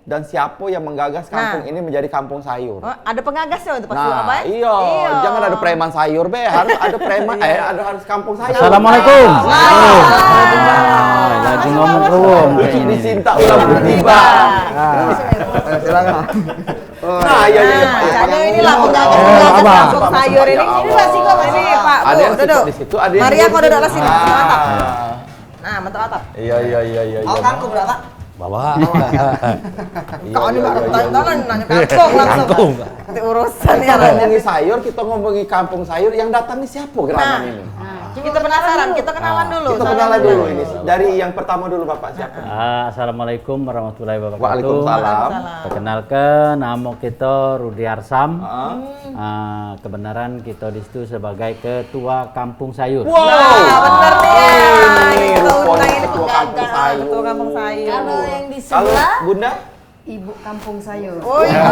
dan siapa yang menggagas kampung ini menjadi kampung sayur. Oh, ada pengagasnya untuk Pak Nah, Abai? iya, jangan ada preman sayur be, harus ada preman, harus kampung sayur. Assalamualaikum. Waalaikumsalam. Lagi ngomong keruang. Ini cinta ulang bertiba. Silakan. Nah, iya. Nah, inilah pengagas kampung sayur ini. Ini lah sih kok ini Pak. Ada yang duduk di situ, ada yang Maria kau duduk lah sini. Mantap. Nah, mantap atap. Iya. Mau kangkung berapa? Bawa. Kau ini baru tangan nanya kangkung langsung. Nanti urusan ya. Kita ngomongin sayur, kita ngomongin kampung sayur, yang datang nih siapa gerangan ini? Kita penasaran, kita kenalan dulu. Kita kenalan dulu ini. Dari yang pertama dulu Bapak siapa? Assalamualaikum warahmatullahi wabarakatuh. Waalaikumsalam. Perkenalkan, nama kita Rudi Arsam. Kebenaran kita di situ sebagai ketua kampung sayur. Wow, bener nih. Kita undang ini ketua kampung sayur. ketua kampung sayur. Kalau yang di Kalau sebelah Bunda? ibu kampung sayur. Oh iya.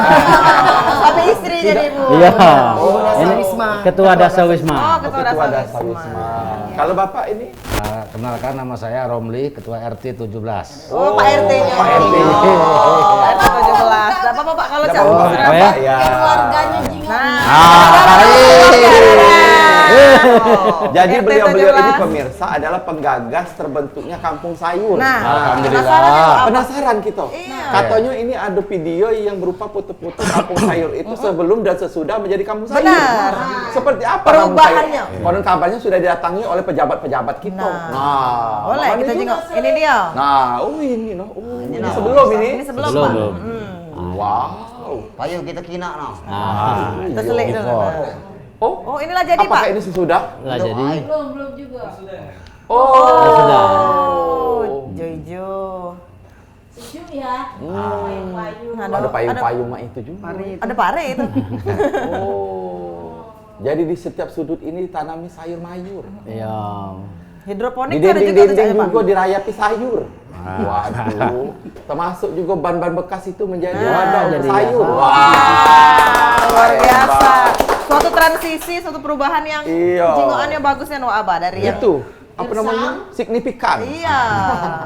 Suami istri jadi Bu. Iya. Dasa Ini Wisma. ketua Dasa Wisma. Oh, ketua Ketua Dasa Dasa Wisma. Wisma. Kalau Bapak ini? Kenalkan nama saya Romli, Ketua RT 17. Oh, Pak RT-nya. Pak RT. Oh, RT 17. Enggak apa-apa Pak kalau Cak. Oh, ya? ya. Keluarganya Jingo. Jadi RT beliau-beliau 17. ini pemirsa adalah penggagas terbentuknya kampung sayur. Nah, Alhamdulillah. Penasaran kita. Iya. Katanya ini ada video yang berupa foto-foto kampung sayur itu sebelum dan sesudah menjadi kampung sayur. Benar. Seperti apa Perubahannya. kampung sayur? Konon kabarnya sudah didatangi oleh pejabat-pejabat kita. Boleh makanya kita juga. jenguk. Ini dia. Nah, ini noh. Ini sebelum ini. Ini sebelum Belum, Pak. belum. Wow. Ayo kita kina no. Kita selik dulu. Oh, inilah jadi Pak. Apakah ini sesudah? Lah jadi. Belum juga. Sudah. Oh, Jojo. Sejuk ya. Payung-payung. Ada payung-payung mah itu juga. Ada pare itu. Oh. Jadi di setiap sudut ini ditanami sayur mayur. Iya. Hidroponik Di tuh ada juga tuh dinding-dinding Cak, Pak. juga dirayapi sayur. Waduh. Termasuk juga ban-ban bekas itu menjadi wadah untuk jadi sayur. ya. Luar biasa. Suatu transisi, suatu perubahan yang Iya. jingoannya bagusnya no Aba dari yang Itu apa namanya? Signifikan. Iya.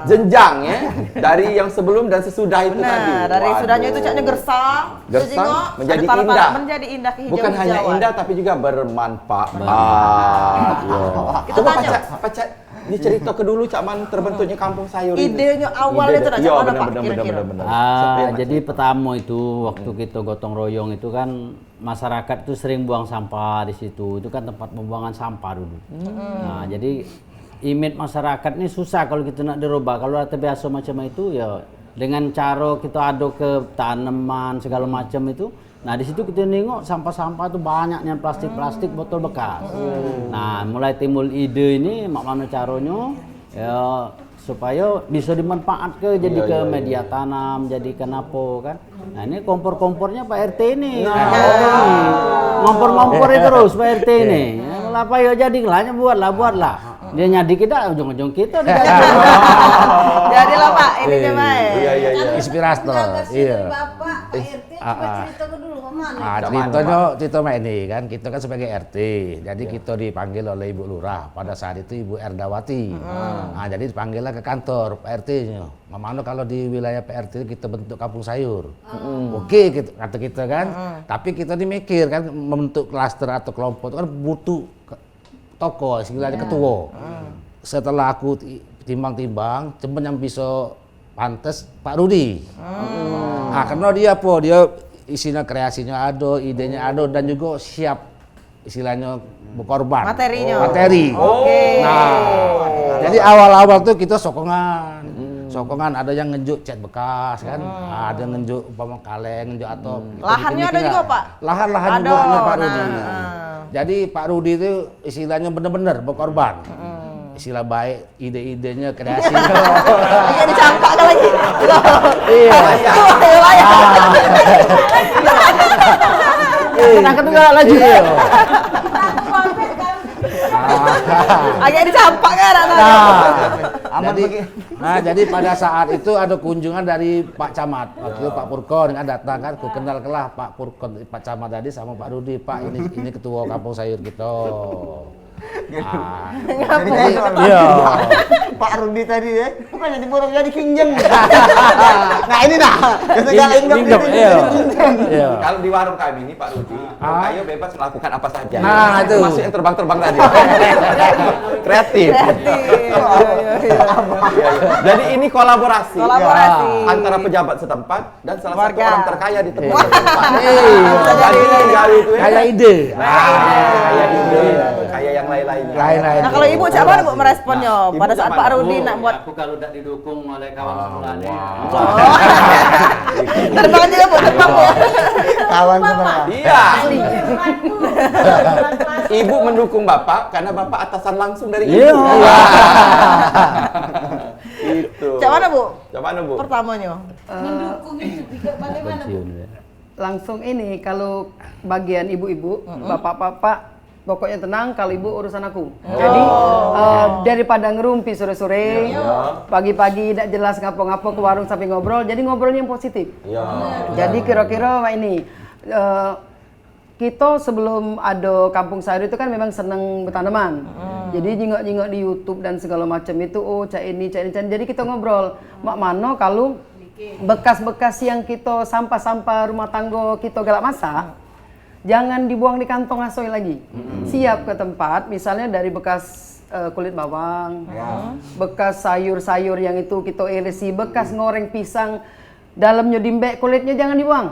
Jenjang ya dari yang sebelum dan sesudah itu tadi. Nah, dari Waduh. sudahnya itu caknya gersang, Gersang, jengok, menjadi ada pala-pala, indah. menjadi indah kehijauan. Bukan hanya indah tapi juga bermanfaat. Kita Coba tanya. Pak dicerita ke dulu Cak Man terbentuknya kampung sayur ini. Idenya awalnya itu Iya, mana Pak benar, kira-kira? benar. Jadi pertama itu waktu kita gotong royong itu kan masyarakat itu sering buang sampah di situ. Itu kan tempat pembuangan sampah dulu. Nah, jadi image masyarakat ini susah kalau kita nak dirubah. Kalau terbiasa macam itu ya dengan cara kita aduk ke tanaman segala macam itu. Nah di situ kita nengok sampah-sampah itu banyaknya plastik-plastik botol bekas. Nah mulai timbul ide ini mak mana caranya ya supaya bisa dimanfaatkan jadi ke media tanam, jadi kenapa kan? Nah ini kompor-kompornya Pak RT ini. Ngompor-ngompor terus Pak RT ini. Ya, apa ya jadi lah, buatlah. Dia nyadi kita, ujung-ujung kita Jadilah Pak, ini coba Iya. Inspirator. Iya. Bapak, Pak RT, coba cerita ke dulu kemana? Cerita ini kan kita kan sebagai RT. Jadi kita dipanggil oleh Ibu Lurah. Pada saat itu Ibu Erdawati. Nah, jadi dipanggillah ke kantor Pak RT-nya. Mamano kalau di wilayah Pak RT kita bentuk kampung sayur. Oke, kata kita kan. Tapi kita dimikir kan membentuk klaster atau kelompok itu kan butuh tokoh, istilahnya ketua. Setelah aku timbang-timbang, cuman yang bisa pantas Pak Rudi. Nah, karena dia isinya kreasinya ada, idenya ada, dan juga siap istilahnya berkorban. Materi. Oke. Nah, jadi awal-awal tuh kita sokongan ada yang ngejuk cat bekas kan, ada yang ngejuk umpama kaleng, ngejuk atau Lahannya ada juga Pak? Lahan Ada. juga punya Pak Rudi. Nah. Jadi Pak Rudi itu istilahnya benar-benar berkorban. Istilah baik, ide-idenya, kreasinya. Iya dicampak kan lagi. Iya. Kenapa juga lagi? Agak dicampak kan Nah, jadi pada saat itu ada kunjungan dari Pak Camat. Waktu itu Pak Purkon kan datang kan, ku kenal kelah Pak Purkon, Pak Camat tadi sama Pak Rudi. Pak ini ketua kampung sayur gitu. Jadi kayak Iya. Pak Rudi tadi ya, bukan jadi borong jadi kinjeng. Nah ini dah, segala Kinjeng, inggap ini iya. jadi kinjeng. Iya. Kalau di warung kami ini Pak Rudi, Ayo bebas melakukan apa saja. Nah, itu. Termasuk yang terbang-terbang tadi. Kreatif. Iya. Jadi ini kolaborasi. Kolaborasi. Antara pejabat setempat dan salah satu Warga. orang terkaya di tempat. Iya. Jadi tinggal itu ya. Kayak ide. Kayak ide, kayak yang lain-lainnya. Lain-lain. Nah kalau ibu cak mana bu meresponnya Ibu pada saat cak Pak mana? Rudi nak buat Aku kalau tidak didukung oleh kawan sekolahnya. terbang juga bu, terbang bu. Kawan sebelah. Iya. Ibu mendukung Bapak karena Bapak atasan langsung dari Ibu. Iya. Itu. Cak mana bu? Cak mana Bu? Pertamanya. Mendukung itu juga bagaimana Bu? Langsung ini kalau bagian ibu-ibu, bapak-bapak pokoknya tenang kalau ibu urusan aku. Jadi daripada ngerumpi sore-sore, pagi-pagi tidak jelas ngapo-ngapo ke warung sampai ngobrol, jadi ngobrolnya yang positif. Iya. Jadi kira-kira ini kita sebelum ada kampung sayur itu kan memang seneng bertanaman. Jadi jingok-jingok di YouTube dan segala macam itu, oh cak ini. Jadi kita ngobrol, mak mano kalau bekas-bekas yang kita sampah-sampah rumah tangga kita galak masak, jangan dibuang di kantong asoy lagi. Siap ke tempat, misalnya dari bekas kulit bawang, bekas sayur-sayur yang itu kita irisi, bekas ngoreng pisang, dalamnya dimbek kulitnya jangan dibuang.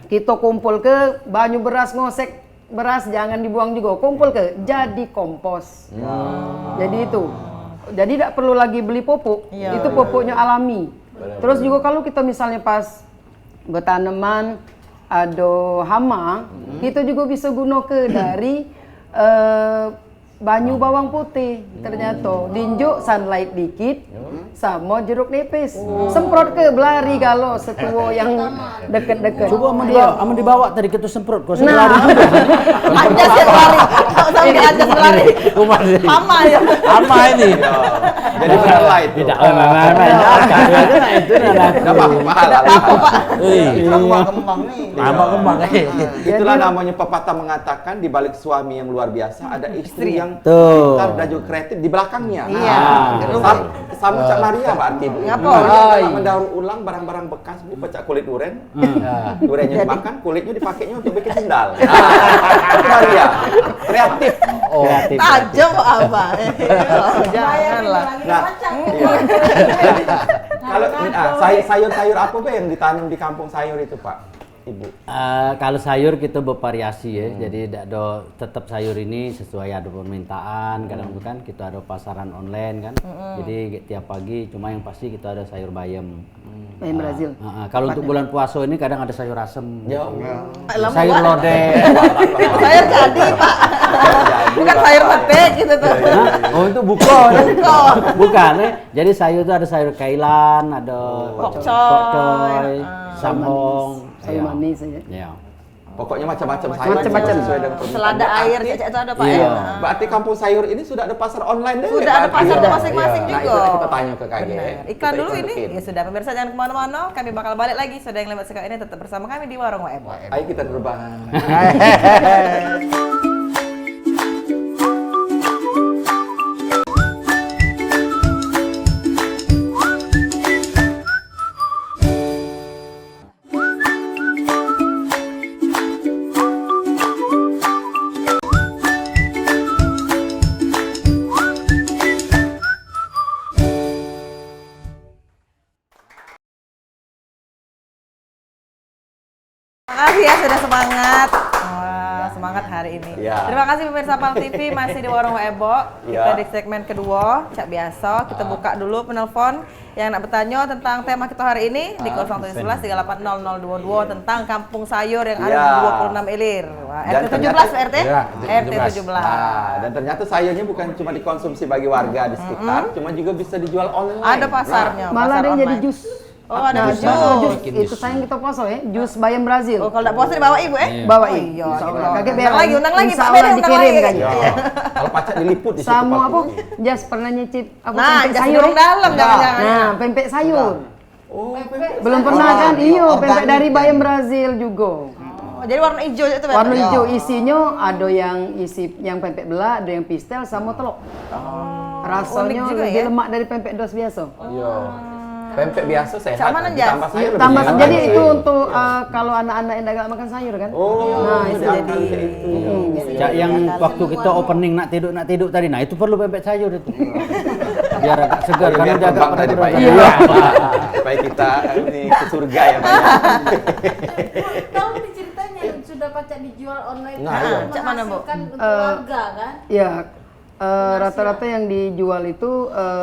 Kita kumpul ke banyu beras, ngosek beras jangan dibuang juga, kumpul ke jadi kompos. Jadi itu. Jadi tidak perlu lagi beli pupuk, itu pupuknya alami. Terus juga kalau kita misalnya pas bertanaman ada hama, kita juga bisa guna ke dari banyu bawang putih. Ternyata dinjuk sunlight dikit sama jeruk nipis. Semprot ke belari kalau setua yang deket-deket. Coba aman dibawa tadi kita semprot kau Nah. lari juga. Anjas yang lari. Sampai anjas lari. Sama ya. Apa ini? Jadi benar itu. Tidak, itu Enggak apa-apa. Itu buah kembang nih. Nama kembang. Itulah namanya pepatah mengatakan di balik suami yang luar biasa ada istri yang Tuh. pintar dan juga kreatif di belakangnya. Iya. Sama Cak Maria berarti Bu. Ngapa? Maria mendaur ulang barang-barang bekas Bu, pecah kulit duren. Durennya dimakan, kulitnya dipakainya untuk bikin sendal. Itu Maria. Kreatif. Kreatif. Tajam kok apa? Janganlah. Nah, iya. Jadi, kalau sayur-sayur apa Pak yang ditanam di kampung sayur itu Pak? Ibu. Kalau sayur kita bervariasi ya, jadi ada tetap sayur ini sesuai ada permintaan. Kadang itu kan kita ada pasaran online kan, jadi tiap pagi cuma yang pasti kita ada sayur bayam. Bayam Brazil. Kalau untuk bulan puasa ini kadang ada sayur asem, Ya. sayur lodeh. Sayur jadi pak. Bukan sayur petek gitu tuh. Oh itu bukan, bukan ya. Jadi sayur itu ada sayur kailan, ada Pokcoy, samhong, Sayur manis aja. ya. Pokoknya macam-macam sayur Macam-macam. sesuai dengan permintaan. Selada air cek itu ada pak Iya. ya. Berarti kampung sayur ini sudah ada pasar online deh. Sudah ada pasar masing-masing Nah, juga. itu nanti kita tanya ke KG. Benar. Iklan Kita dulu ini. iklanin. Ya sudah pemirsa jangan kemana-mana. Kami bakal balik lagi. Sudah yang lewat sekarang ini tetap bersama kami di Warung Ebo. Ayo kita terbang. Terima kasih ya sudah semangat. Wah, semangat hari ini. Ya. Terima kasih pemirsa PAL TV masih di Warung Ebo. Kita Ya. di segmen kedua, cak biasa. Kita buka dulu penelpon yang nak bertanya tentang tema kita hari ini di 0711 380 022 tentang kampung sayur yang ada Ya. di 26 Ilir. Wah, Dan RT 17 RT? Ya, RT 17. Nah, dan ternyata sayurnya bukan cuma dikonsumsi bagi warga di sekitar, cuma juga bisa dijual online. Ada pasarnya. Malah pasar ada yang jadi online. jus. Oh, ada Jus. Itu sayang kita poso ya, jus bayam Brazil. Oh, kalau tidak puasa dibawa ibu Bawa Oh, ini. iya. Kakek Undang lagi, Insya Pak Allah Bede, undang dikirim lagi. kan. Iya. Kalau pacak diliput di situ. Sama Pak. apa? Jas pernah nyicip apa Nah, pempek jas sayur? durung dalam jangan-jangan. Nah, pempek sayur. Oh, Belum pernah kan? Iya, pempek Organik dari kan? bayam Brazil juga. Oh, jadi warna hijau itu Beb? Warna hijau isinya ada yang isi yang pempek belah, ada yang pistel sama telur. Rasanya unik juga lebih ya? lemak dari pempek dos biasa. Iya. Pempek biasa sehat. Cak mana, Jas? Ditambah sayur lebih Tambah sehat. jadi itu untuk kalau anak-anak yang agak makan sayur kan. Oh, Nah, itu diangkat jadi kayak itu. Cak yang waktu kita opening nak tidur tadi, nah itu perlu pempek sayur itu. Biar agak segar karena Biar jaga terbang tadi Pak. peraturan. Iya. Supaya kita ini ke surga ya Pak. Tahu nih ceritanya sudah pacak dijual online. Nah, kan iya. Cak mana, Bu? menghasilkan untuk warga kan? Ya, rata-rata yang dijual itu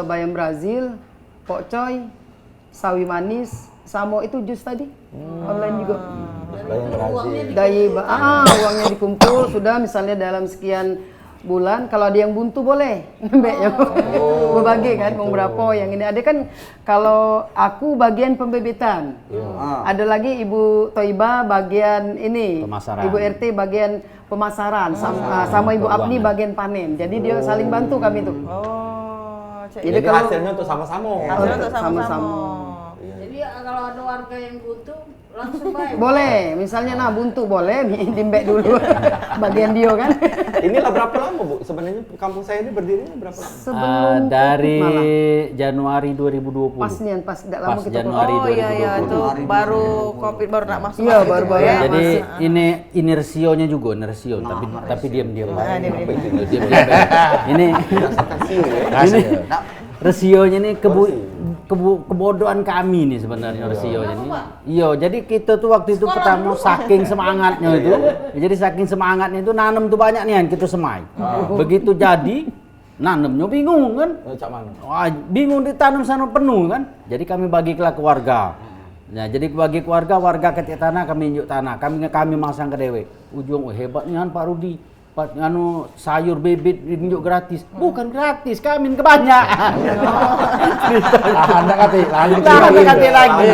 bayam Brazil, pokcoy, sawi manis, samo itu jus tadi. Online juga. Bayang Brazil. Uangnya dikumpul sudah misalnya dalam sekian bulan kalau ada yang buntu boleh mbeknya berbagi kan mau berapa yang ini ada kan kalau aku bagian pembebetan ada lagi Ibu Toiba bagian ini Pemasaran. Ibu RT bagian pemasaran sama Ibu Abni bagian panen jadi dia saling bantu kami tuh. Oh, Cak. Jadi Jadi kalau- hasilnya untuk sama-sama. Hasilnya untuk sama-sama. sama-sama. Jadi kalau ada warga yang butuh langsung bayar. boleh misalnya buntu boleh dimbek dulu bagian dia kan Inilah berapa lama Bu? Sebenarnya kampung saya ini berdirinya berapa lama? sebelum Dari malah. Januari 2020. pas nih pas tidak lama Pas kita Januari. Oh iya iya 2020. itu baru Covid baru nak masuk. Iya, masuk baru-baru gitu ya. Jadi Masuk. ini inersionya juga inersio, tapi diam-diam. Nah, diam-diam. Diam-diam. Ini Berdasarkan sio ya. ini resionya nih kebodohan kami nih sebenarnya resionya nih. Iya, jadi kita tuh waktu itu pertama saking semangatnya itu. Jadi saking semangatnya itu nanam tuh banyak nih yang kita semai. Begitu jadi nanamnya bingung kan? Cak mana? Wah, bingung ditanam sana penuh kan? Jadi kami bagilah ke warga. Nah, jadi bagi keluarga, warga ketik tanah, kami injuk tanah. Kami masang ke dewe. Ujung, hebatnya kan Pak Rudi. Sayur bibit injuk gratis. Bukan gratis, kami kebanyakan. Anda kati lagi.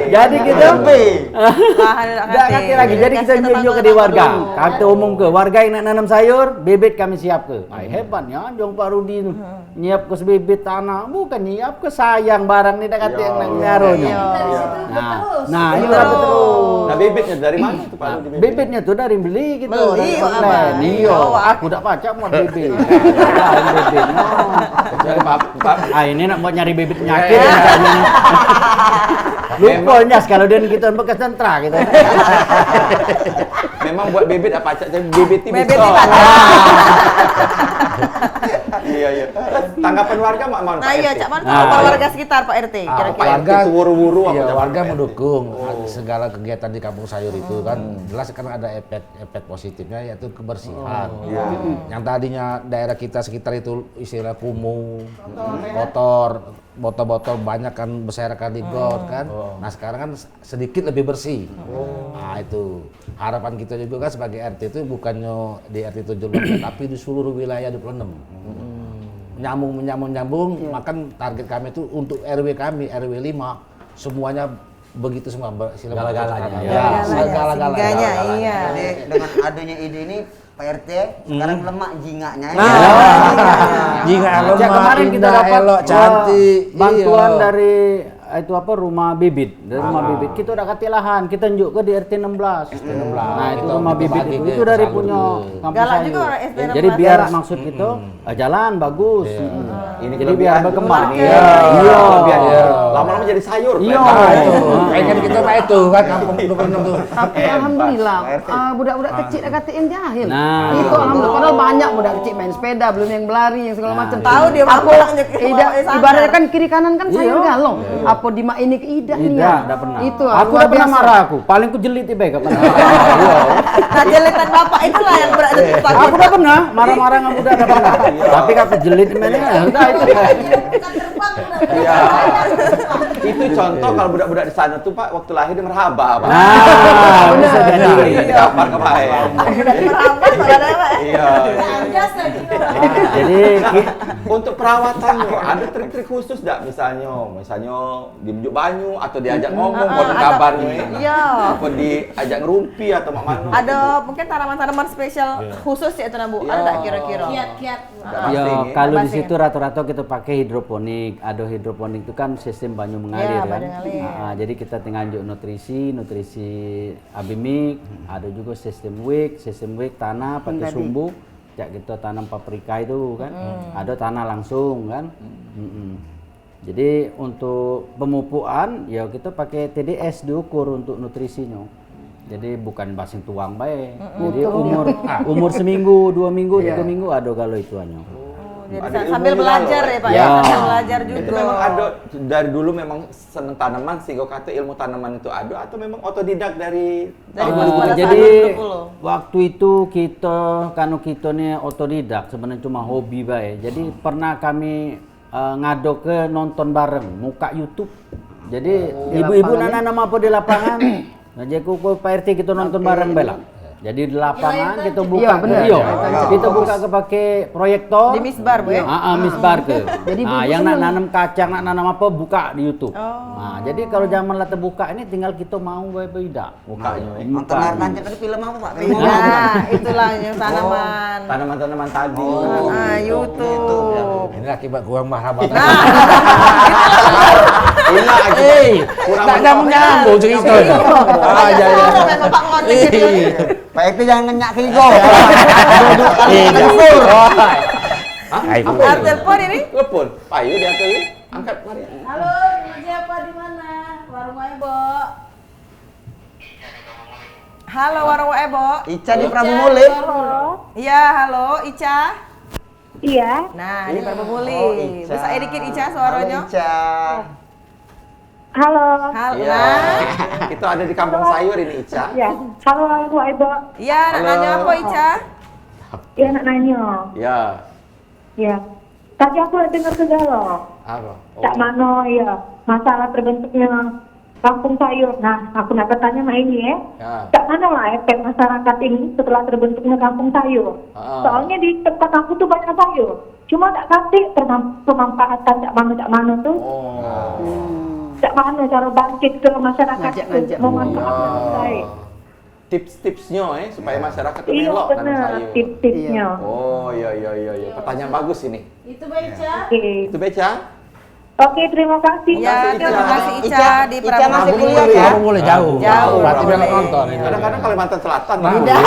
Jadi kita Lahan nak Nggak kati lagi. Jadi kita injuk ke di warga. Kata umum ke warga yang nak nanam sayur, bibit kami siap ke. Ay, hebatnya Jong Pak Rudi itu. Nyiap ke bibit tanah, bukan nyiap ke sayang barang ni dak kata yang naruhnya. Dari situ terus. Nah, itu Terus. kata terus. Nah bibitnya dari mana tuh Pak Rudi? Bibitnya tuh dari beli gitu. Beli, dari Pak online. Abang. Iya, Oh, aku tak pacak mau bibit. Bibit. Dari Pak. Ah, ini nak buat nyari bibit penyakit misalnya. Lupa Nyas kalau dia kita bekas sentra gitu. Memang buat bibit apa Cak? Bibit ini Bibit bisa. ini, Pak. Iya iya. Tanggapan warga mana Nah iya Cak mana Nah, tahu warga sekitar Pak RT Pak kira-kira. RT itu wuru-wuru apa Iya, Cak? warga mendukung segala kegiatan di kampung sayur itu kan jelas kan ada efek positifnya yaitu kebersihan. Yang tadinya daerah kita sekitar itu istilah kumuh, kotor, botol-botol banyak kan berserakan di got kan. Nah sekarang kan sedikit lebih bersih. Nah itu harapan kita juga kan sebagai RT itu bukannya di RT 7 tapi di seluruh wilayah 26. Nyambung, makan target kami itu untuk RW kami, RW 5 semuanya begitu semua Gala-galanya. Ya, segala-galanya. Singganya, iya. Jadi dengan adanya ide ini Pak RT sekarang lemak jinganya. Jika Cak, kemarin kita indah, dapat elok, cantik, bantuan iya. dari itu apa rumah bibit dari rumah bibit kita udah kati lahan kita unjuk ke di RT 16 nah itu Kita rumah bibit bagi itu ke dari salur punya dulu. kampung Galak sayur. juga orang RT 16. Jadi biar maksud kita jalan bagus. Ini Jadi biar berkembang. Iya. Iya. Iya. Lama-lama jadi sayur. Iya. Pak. Nah, itu pengen kita Pak itu kan kampung 26 tuh. Tapi alhamdulillah budak-budak kecil dah kata yang jahil. Nah. Itu alhamdulillah padahal banyak budak kecil main sepeda, belum yang berlari yang segala macam. Tahu dia aku pulang ke ibaratnya kan kiri kanan kan sayur galong. Apa di mak ini ke idak nih ya. Tidak pernah. Itu Aku luar udah pernah biasa. marah aku. Paling ku jelit tiba kapan. Nah jelitan bapak itulah yang berat itu Aku udah pernah marah-marah sama budak udah pernah. Tapi aku jelit mana ya udah itu. Bukan terbang udah. Iya. Itu contoh kalau budak-budak di sana tuh Pak waktu lahir dia merhaba Pak. Nah, bisa jadi. Di kamar kemarin. merambat kalau ada Pak. Iya. Anjas lagi. Jadi Untuk perawatannya ada trik-trik khusus enggak misalnya dibujuk banyu atau diajak ngomong konon atau- kabarnya Iya. apa diajak ngerumpi atau mak mano. Ada mungkin tanaman-tanaman spesial khusus ya itu Bu. Ada tak kira-kira? Kiat-kiat. Nggak pasti ya ini. kalau di Pasti. situ rata-rata kita pakai hidroponik. Ada hidroponik itu kan sistem banyu mengalir kan. badan ngalir. Jadi kita tinggal unjuk nutrisi abimik, ada juga sistem week tanah pakai sumbu. Jak kita tanam paprika itu kan, ada tanah langsung kan. Jadi untuk pemupukan ya kita pakai TDS diukur untuk nutrisinya. Jadi bukan basing tuang baik. Jadi umur seminggu, 2 minggu, 3 minggu ada kalau ituannya. Jadi Ada sambil ilmunya belajar loh, ya Pak, ya. sambil belajar juga. Itu memang ada dari dulu memang seneng tanaman sehingga kata ilmu tanaman itu ada atau memang otodidak dari Dari tahun pada jadi saat 20. waktu itu kita nih otodidak sebenarnya cuma hobi baik. Jadi pernah kami ngado ke nonton bareng muka YouTube. Jadi ibu-ibu nana apa di lapangan. Nah, jadi Pak RT kita nonton bareng bela. Jadi di lapangan kita buka, Iya, benar. kita buka ke pakai proyektor. Di misbar Bu ya? Misbar ke. Jadi Nah, yang nak nanam kacang, nak nanam apa buka di YouTube. Oh. Nah, jadi kalau zaman lah terbuka ini tinggal kita mau beda. mukanya. Nonton layar tancap tadi film apa Pak? Film apa? Nah, itulah yang tanaman. Tanaman-tanaman tadi. YouTube. Ini akibat kurang marhaban. Ini lagi. Kurang Tak nyambung cerita. Memang Pak Ngontek gitu. Pak RT jangan ngenyak ke Igo. Ada telepon ini? Telepon. Payu dia tuh. Angkat mari. Halo, siapa di mana? Warung Ebo. Halo Warung Ebo. Ica di Prabu Mulih. Iya, halo Ica. Iya, Nah, ini Prabu Muli. Oh, Ica. Bisa dikit Ica suaranya? Halo, Ica. halo. Halo. Iya. Nah. Kita ada di kampung sayur ini Ica. Ya, halo Bu Ebo. Iya, nak Halo. nanya apa Ica? Ya, nak nanya. Ya. Ya, tadi aku dengar segala. Apa? Tak mano ya, masalah terbentuknya kampung sayur. Nah, aku nak bertanya sama ini ya. Ya. Tak mana lah efek masyarakat ini setelah terbentuknya kampung sayur. Soalnya di tempat aku tuh banyak sayur. Cuma tak kasih pemanfaatan tak mana tuh. Tak mana cara bangkit ke masyarakat Ngajak-ngajak. tuh memanfaatkan dengan baik. Tips-tipsnya supaya masyarakat tuh Iya melok tanam benar, sayur. tips-tipsnya. Oh, iya. Pertanyaan bagus ini. Itu Beca. Oke. Itu Beca? Oke, terima kasih. Ya, terima kasih Ica di Ica Prabu masih Muli. kuliah ya? Kamu mulai jauh. Jauh. Berarti Boleh. memang nonton ini. Kadang-kadang Kalimantan Selatan. Udah.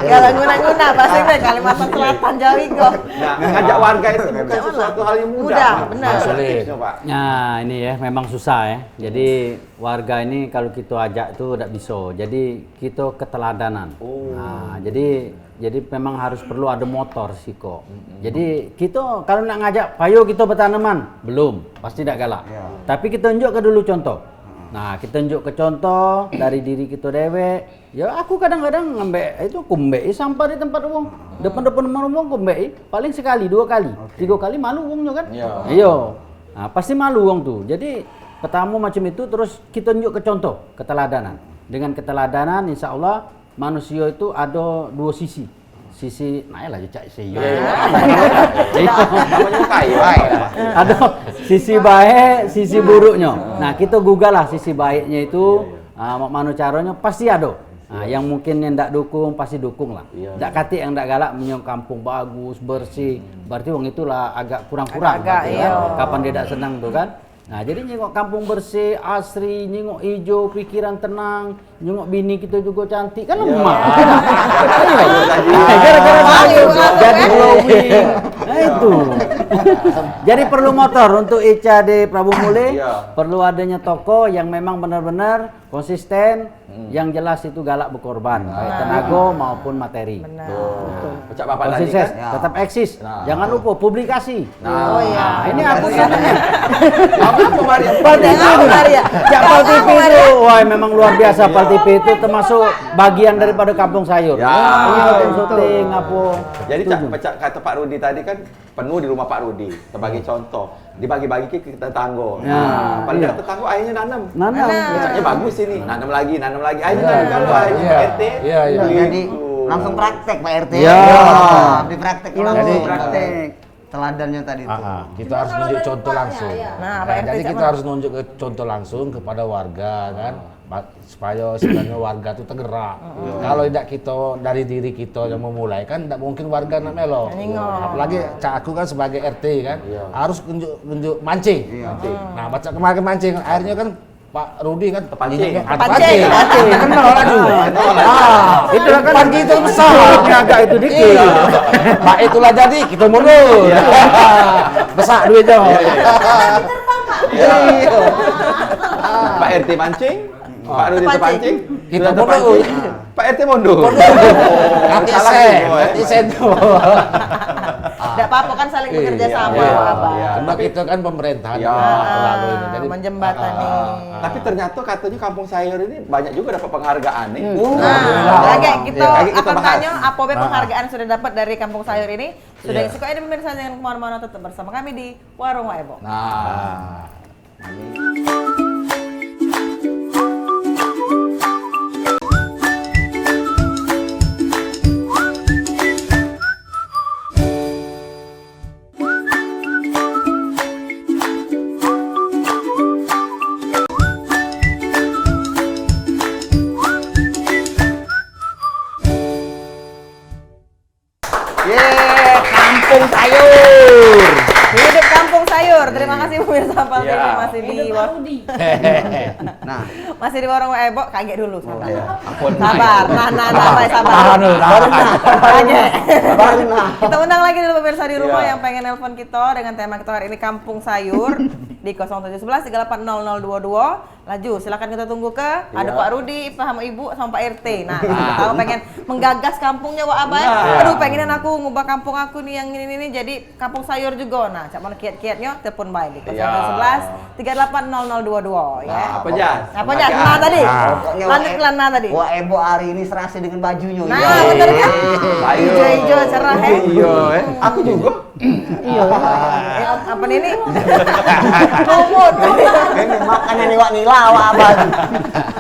Kalau guna-guna bahasa Inggris Kalimantan Selatan jauh kok. Nah, ngajak warga itu bukan sesuatu hal yang mudah. Mudah, Pak. benar. Sulit. Tipsnya, Pak. Nah ini ya memang susah ya. Jadi warga ini kalau kita ajak itu tidak bisa. Jadi kita keteladanan. Nah jadi memang harus perlu ada motor sih kok. Jadi kita kalau nak ngajak, payo kita bertanaman, belum pasti tidak galak. Tapi kita tunjuk ke dulu contoh. Nah kita tunjuk ke contoh dari diri kita dewek. Ya aku kadang-kadang ngambek itu kumbek sampah di tempat umum. Depan-depan rumah umum kumbek paling sekali, 2 kali, 3 kali malu wongnya kan. Iya. Nah, pasti malu wong tuh. Jadi pertama macam itu terus kita tunjuk ke contoh, keteladanan. Dengan keteladanan insya Allah manusia itu ada 2 sisi. Sisi, nah lah cak sih. Namanya kayu. Ada sisi baik, sisi buruknya. Nah, kita gugah lah sisi baiknya itu mana caranya pasti ada. Nah, yang mungkin yang tidak dukung pasti dukung lah. Tidak katik yang tidak galak menyong kampung bagus, bersih. Berarti wong itulah agak kurang-kurang. Agak, berarti, iya. kan? Kapan dia tidak senang tuh kan? Nah, jadi nyengok kampung bersih, asri, nyengok hijau, pikiran tenang, nyengok bini kita juga cantik kan lemah. Gara-gara sayur jadi glowing. Nah itu. Jadi perlu motor untuk Ica di Prabu Muli. Perlu adanya toko yang memang benar-benar konsisten, yang jelas itu galak berkorban, baik tenaga maupun materi. Pecah bapak tadi Konsisten, kan. tetap eksis. Jangan lupa publikasi. Oh iya. Ini aku sebenarnya. Apa Maria? Pal TV itu, Maria. Jak Pal TV itu, wah memang luar biasa. Pal TV itu termasuk bagian daripada kampung sayur. Ya. Syuting apa. Jadi pecah kata Pak Rudi tadi kan penuh di rumah Pak Rudi. Sebagai contoh, dibagi-bagi ke tetangga. Ya, Paling iya. tetangga akhirnya nanam. Nanam. Pecahnya bagus ini. Nanam lagi. Akhirnya nanam kalau akhirnya Pak RT. Iya. Jadi langsung praktek Pak RT. Ya. Di praktek Iya, langsung. praktek. teladannya tadi itu. Kita harus nunjuk contoh langsung. Nah, Pak RT jadi Cak kita Mano. harus nunjuk ke contoh langsung kepada warga kan, supaya sebenarnya warga itu tergerak. Kalau tidak kita dari diri kita yang memulai kan tidak mungkin warga nak melo. Apalagi Cak aku kan sebagai RT kan, harus nunjuk mancing. Nah, baca kemarin mancing, akhirnya kan Pak Rudi kan Pancing. pancing. Kenal lagi. Itu kan pagi itu besar, agak itu dikit. Pak itulah jadi kita mundur. Besar duitnya. Pak RT mancing, Pak Rudi terpancing, Kita sudah terpancing, mundur. Pak RT mundur. Nanti Salah sen, semua, ya. nanti sen tuh. Tidak apa-apa kan saling bekerja sama, Iya, Abang. iya. Karena kita kan pemerintahan Ya. selalu ini. Jadi menjembatani. Tapi ternyata katanya Kampung Sayur ini banyak juga dapat penghargaan nih. Nah, lagi kita Lagi kita akan bahas. tanya apa be penghargaan sudah dapat dari Kampung Sayur ini. Sudah isi kok ini pemirsa jangan kemana-mana, tetap bersama kami di Warung Waebo. Nah, Kampung Sayur. Hidup Kampung Sayur. Terima kasih pemirsa Pak Iya. masih di Pak Rudi. Nah, masih di Warung Waebo. Kaget dulu, sabar. Ampun. Sabar. Nah, sabar. Kaget. Kita undang lagi dulu pemirsa di rumah Iya. yang pengen nelpon kita dengan tema kita hari ini Kampung Sayur di 0711 380022. Laju, silakan kita tunggu ke ada Pak Rudi, Pak sama Ibu sama Pak RT. Nah, kita tahu pengen menggagas kampungnya Wak Abai. Aduh, pengenan aku ngubah kampung aku nih yang ini jadi kampung sayur juga. Nah, cak mana kiat-kiatnya telepon baik di 0711 380022 ya. Apa Jas? Apa Jas? Nah tadi. pokoknya Lanjut ke Lana tadi. Wah, Ebo hari ini serasi dengan bajunya. Nah, bener kan? Hijau-hijau cerah ya. Iya, aku juga. Iya. Apa nih ini? Lumut. Ini makanan ini wak nila wak abang.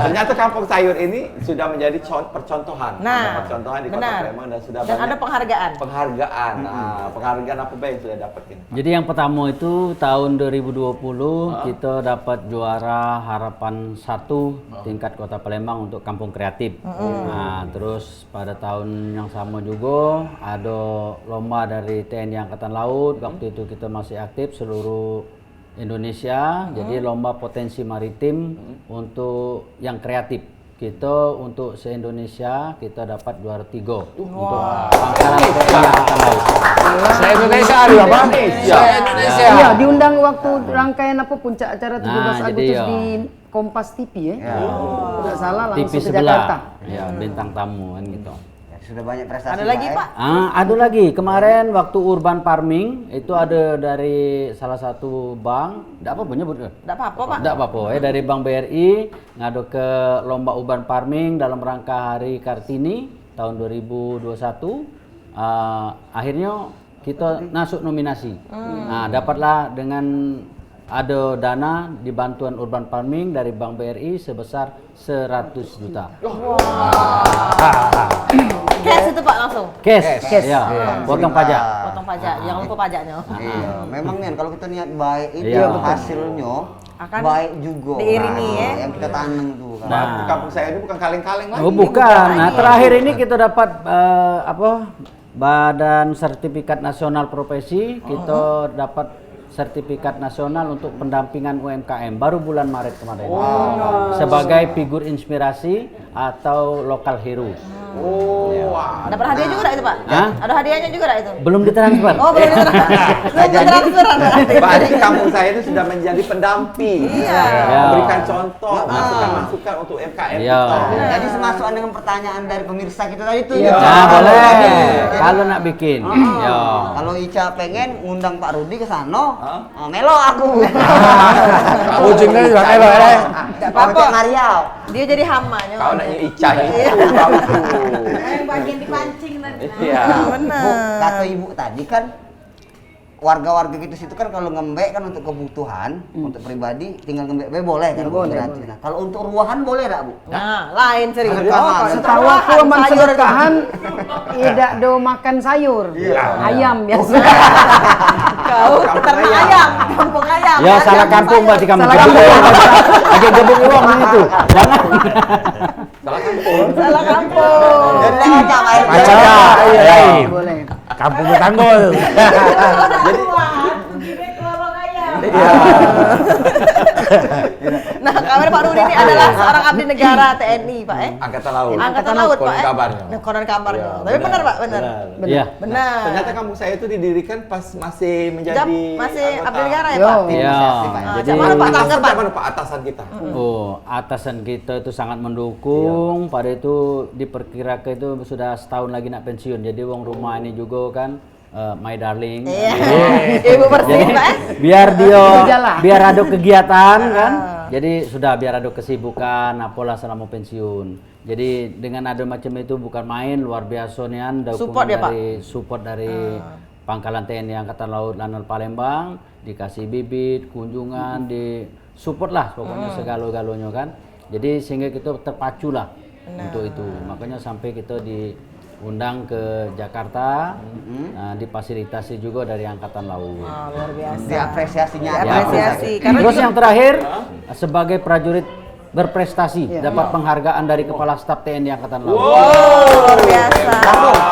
Ternyata Kampung Sayur ini sudah menjadi percontohan. Nah, Ada percontohan di Kota benar. Palembang dan sudah Dan ada penghargaan. penghargaan. Nah, penghargaan apa Bay yang sudah dapetin? Jadi yang pertama itu tahun 2020 kita dapat juara harapan 1 tingkat Kota Palembang untuk kampung kreatif. Nah, terus pada tahun yang sama juga ada lomba dari TNI Angkatan Laut. Waktu itu kita masih aktif seluruh Indonesia. Jadi lomba potensi maritim untuk yang kreatif. Kita untuk se-Indonesia kita dapat juara 3 untuk pangkalan TNI Angkatan Laut. Se-Indonesia ada apa? Se-Indonesia. Iya, diundang waktu rangkaian apa puncak acara 17 Nah, jadi Agustus ya. di Kompas TV ya. Tidak salah TV langsung ke sebelah. Jakarta. Ya, bintang tamu kan gitu. Sudah banyak prestasi. Ada lagi, Pak? Ada lagi kemarin waktu urban farming itu ada dari salah satu bank, enggak apa-apa nyebut. Enggak apa-apa, Pak. Enggak apa-apa dari Bank BRI ngadu ke lomba urban farming dalam rangka Hari Kartini tahun 2021. Akhirnya kita masuk nominasi. Nah, dapatlah dengan ada dana di bantuan urban farming dari Bank BRI sebesar 100 juta. Cash itu Pak langsung. Cash. Ya, potong pajak. Potong pajak. Jangan lupa pajaknya. Iya, memang nih kalau kita niat baik itu Iya, betul. hasilnya Akan baik juga. diiringi ya. Yang kita tanam tuh kan. Nah. Kampung Sayur ini bukan kaleng-kaleng lagi. Oh bukan. Nah terakhir ini kita dapat Badan Sertifikat Nasional Profesi. Kita dapat sertifikat nasional untuk pendampingan UMKM baru bulan Maret kemarin. Sebagai figur inspirasi atau lokal hero. Dapat hadiah juga enggak itu, Pak? Hah? Ada hadiahnya juga enggak itu? Belum ditransfer. Oh, belum ditransfer. Berarti Kampung Sayur itu sudah menjadi pendamping. Iya. Memberikan contoh, masukan-masukan untuk UMKM Iya. kita. Jadi semasukan dengan pertanyaan dari pemirsa kita tadi tuh. Iya. Nah boleh. Kalau nak bikin. Ya. Kalau Ica pengen ngundang Pak Rudi ke sana, melo aku. Ujungnya juga elo ya. Enggak apa-apa. Cek Mariau. Dia jadi hamanya. Kau nak Ica itu bagus. Yang bagian dipancing tadi. Iya. Bu, kata ibu tadi kan warga-warga kita situ kan kalau ngembek kan untuk kebutuhan, untuk pribadi tinggal ngembek boleh kan gratis. Nah, kalau untuk ruahan boleh enggak, Bu? Nah, lain cerita. Setahu aku aman sedekahan tidak do makan sayur. Ayam biasa. Kau ternak ayam, kampung ayam. Ya salah kampung berarti kamu. Salah kampung. Lagi gebuk uang itu. Jangan. Salah kampung. Jadi macam air. Macam Iya. Boleh. Kampung Betanggul. Jadi kelompok ayam. Nah, kabar Pak Rudi ini adalah seorang abdi negara TNI, Pak. Angkatan Laut. Angkatan Laut, Pak. Konon kabarnya. Nah, konon kabarnya. Iya, Tapi benar, Pak, benar. Iya. Benar. Ternyata kampung saya itu didirikan pas masih menjadi masih anggota abdi negara ya, Yo. Pak? Iya. Ah, Jadi cak mana, Pak? Atasan Tanggapan. mana Pak atasan kita? Oh, atasan kita itu sangat mendukung. Pada itu diperkirakan itu sudah setahun lagi nak pensiun. Jadi wong rumah ini juga kan my darling. Iya. Ibu bersih, Jadi Pak. biar dia Jalan. biar ada kegiatan kan. Jadi sudah biar ada kesibukan apalah selama pensiun. Jadi dengan ada macam itu bukan main, luar biasa nian Support ya, Pak? support dari Pangkalan TNI Angkatan Laut Lanal Palembang, dikasih bibit, kunjungan, di support lah pokoknya segala-galanya kan. Jadi sehingga kita terpacu lah untuk itu. Makanya sampai kita diundang ke Jakarta, nah, difasilitasi juga dari Angkatan Laut. Luar biasa. Diapresiasinya ada. Apresiasi. Karena Terus juga- yang terakhir sebagai prajurit berprestasi dapat penghargaan dari Kepala Staf TNI Angkatan Laut. luar biasa.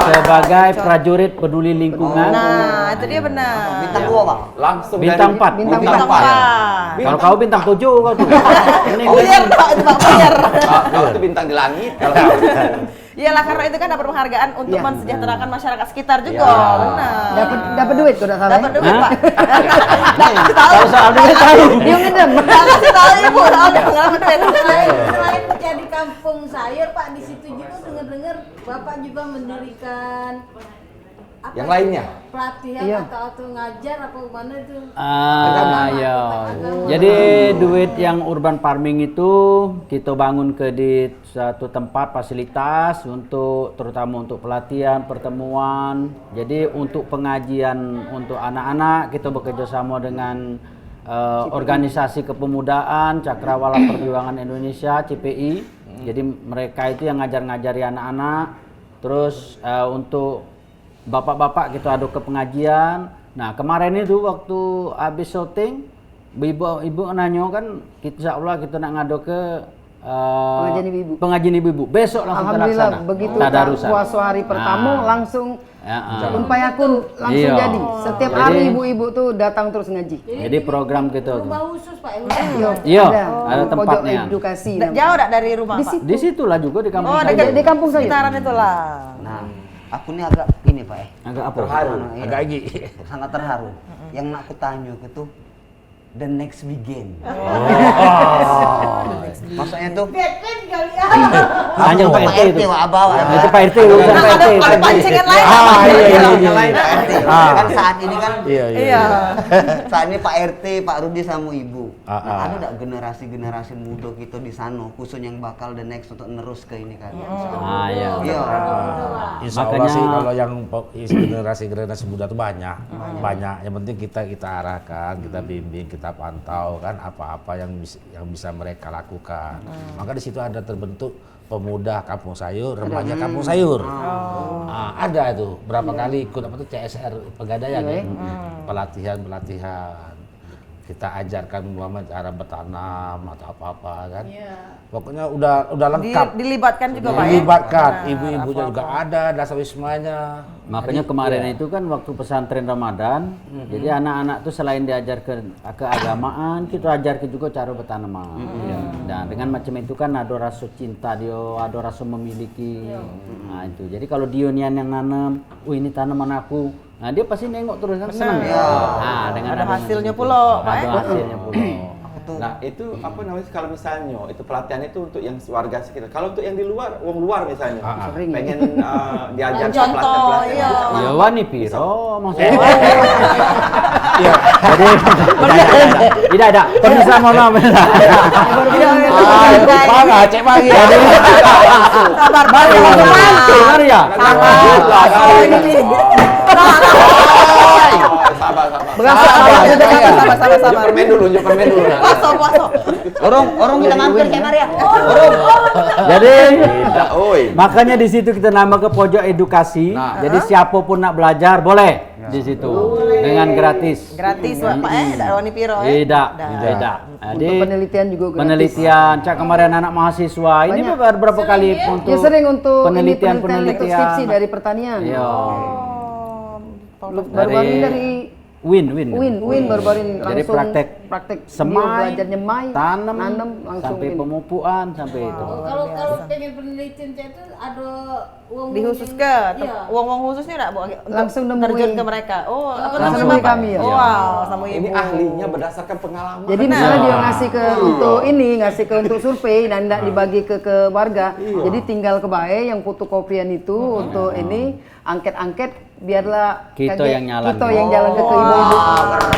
Sebagai prajurit peduli lingkungan. Nah, itu dia benar. Bintang 2, Pak. Langsung Bintang 4. Bintang Bintang 4. Kalau kau bintang 7 kau tuh. Ini Biar, Pak, itu Pak, biar. Kalau itu bintang di langit. Kalau Iyalah, karena itu kan dapat penghargaan untuk mensejahterakan masyarakat sekitar juga. Iya. Benar. Dapat duit kalau tidak salah. Dapat duit, Hah? Pak. Nggak kasih tahu. Kalau soal duit tahu. Dia ngedem. Nggak kasih tahu Ibu, soalnya pengalaman duit. Selain menjadi kampung sayur, Pak, di situ juga dengar-dengar Bapak juga mendirikan apa Yang itu? lainnya? Pelatihan Iya. atau ngajar apa gimana itu? Ya. Jadi duit yang urban farming itu kita bangun ke di satu tempat fasilitas untuk terutama untuk pelatihan, pertemuan. Jadi untuk pengajian untuk anak-anak kita bekerja sama dengan organisasi kepemudaan Cakrawala Perjuangan Indonesia CPI. Jadi mereka itu yang ngajar-ngajari anak-anak. Terus untuk bapak-bapak kita ada ke pengajian. Nah kemarin itu waktu habis syuting, ibu nanya kan, insya Allah kita nak ngado ke pengajian ibu-ibu. Besok langsung Alhamdulillah terlaksana. begitu Tadarusan. puasa hari pertama langsung Unpayakun langsung Iya. jadi. Setiap Jadi- hari ibu-ibu tuh datang terus ngaji. Jadi program kita tuh. Rumah khusus, Pak. Iya, Ada. ada Pojok tempatnya. edukasi. Jauh tak dari rumah, Di Pak? situ. Di situlah juga di kampung Oh, saya. dekat Di kampung saya. sekitaran itulah. Nah, aku ini agak ini, Pak. Agak apa? terharu. Iya. Agak agi. Sangat terharu. Yang nak aku tanya itu the next begin. Maksudnya tuh Batman kali ya. Panjang Pak Pak RT itu. RT, Pak Abah. Itu Pak RT urusan Nah, Pak ada RT. pancingan lain. Ah, Pak. iya, iya, Yang iya. lain. Kan saat ini kan Iya. saat ini Pak RT, Pak Rudi sama Ibu. Ah, Nah, ah. ada nggak generasi-generasi muda kita di sana, khususnya yang bakal the next untuk nerus ke ini kan? Ah, iya. Iya. Insya Allah Makanya- sih kalau yang generasi muda tuh banyak. Yang penting kita arahkan, kita bimbing, kita pantau kan apa-apa yang bisa mereka lakukan. Maka di situ ada terbentuk pemuda kampung sayur, remaja kampung sayur. Nah, ada itu berapa kali ikut apa tuh CSR Pegadaian ya. Pelatihan. Kita ajarkan Muhammad cara bertanam atau apa-apa kan. Pokoknya udah lengkap. Dilibatkan juga, Pak, ya? Dilibatkan, ibu-ibunya juga ada, dasar wismanya. Makanya kemarin itu kan waktu pesantren Ramadan, jadi anak-anak tuh selain diajar keagamaan, kita ajar juga cara bertanaman. Dan dengan macam itu kan ada rasa cinta dia, ada rasa memiliki. Nah itu. Jadi kalau dia nian yang nanam, ini tanaman aku. Nah dia pasti nengok terus kan senang. Nah dengan Ada adanya hasilnya gitu. pula, Pak, Ada ya? hasilnya pula. Nah itu apa namanya kalau misalnya itu pelatihan itu untuk yang warga sekitar. Kalau untuk yang di luar, wong luar misalnya, pengen diajar Contoh, pelatihan-pelatihan. iya. bisa. Ya wani piro maksudnya. Iya. Jadi tidak ada. Permisa mohon maaf. Bangga, cek pagi. Sabar, Pak. Mari ya. Oh, ini nih. Sabar. Berasa Sabar. Permen dulu. Puasa. Orang kita mampir kayak Maria. Jadi Tidak, oi. makanya di situ kita nama ke pojok edukasi. Nah. Jadi siapapun nak belajar boleh di situ dengan gratis. Gratis Pak enggak wani piro Tidak. Jadi Untuk penelitian juga gratis. penelitian cak kemarin anak mahasiswa ini beberapa kali untuk Ya sering untuk penelitian untuk skripsi dari pertanian. Iya. Baru-baru ini dari Win. baru-baru ini Jadi langsung praktek dia semai, belajar nyemai, tanam langsung sampai win. pemupuan sampai itu. Kalau pengen penelitian saya itu ada uang Dihusus ke Iya. uang khususnya enggak Bu? Untuk Langsung nemui. terjun ke mereka. Oh, apa Langsung namanya nemui Bapak? kami, ya. Oh, wow, sama Ini Ibu. ahlinya berdasarkan pengalaman. Jadi misalnya dia ngasih ke untuk ini, ngasih ke untuk survei dan tidak dibagi ke warga. Jadi tinggal ke bae yang fotokopian itu untuk ini angket-angket biarlah Kita yang nyalon. Kita yang jalan ke ibu-ibu.